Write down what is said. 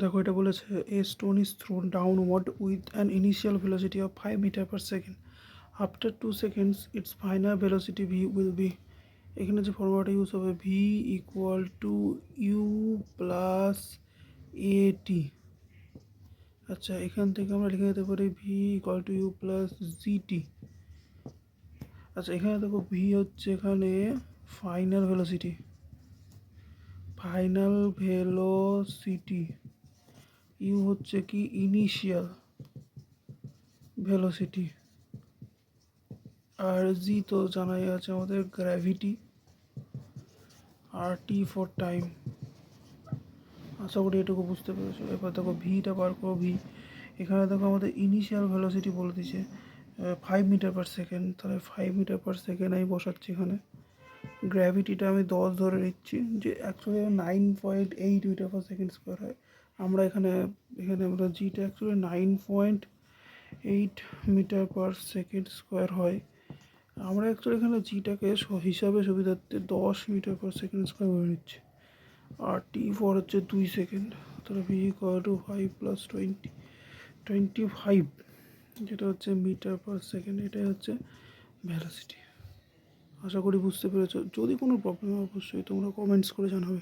দেখো এটা বলেছে a stone is thrown downward with an initial velocity of 5 metre per second. After 2 seconds its final velocity v will be. এখানে যে ফর্মুলাটা use হবে v equal to u plus a t. আচ্ছা, এখান থেকে আমরা লিখে দিতে পারি v equal to u plus g t. আচ্ছা, এখানে দেখো ভি হচ্ছে এখানে ফাইনাল ভেলোসিটি, ইউ হচ্ছে কি ইনিশিয়াল ভেলোসিটি, আর জি তো জানাই আছে আমাদের গ্র্যাভিটি, আর টি ফর টাইম। আশা করি এটুকু বুঝতে পেরেছো। এবার দেখো ভিটা বার করো। ভি এখানে দেখো আমাদের ইনিশিয়াল ভেলোসিটি বলে দিচ্ছে 5 মিটার পার সেকেন্ড, তাহলে 5 মিটার পার সেকেন্ড আমি বসাচ্ছি এখানে। গ্র্যাভিটিটা আমি 10 ধরে নিচ্ছি, যে actually 9.8 metre per second square হয়। আমরা এখানে এখানে আমরা জিটা actually 9.8 metre per second square হয়। আমরা অ্যাকচুয়ালি এখানে জিটাকে হিসাবে সুবিধার্থে 10 মিটার পার সেকেন্ড স্কোয়ার ধরে নিচ্ছি। আর টি ফর হচ্ছে 2 সেকেন্ড, তাহলে ভি ইকুয়াল টু 5 + 20 25, যেটা হচ্ছে মিটার পার সেকেন্ড। এটাই হচ্ছে ভ্যালোসিটি। আশা করি বুঝতে পেরেছো। যদি কোনো প্রবলেম হয় অবশ্যই তোমরা কমেন্টস করে জানাবে।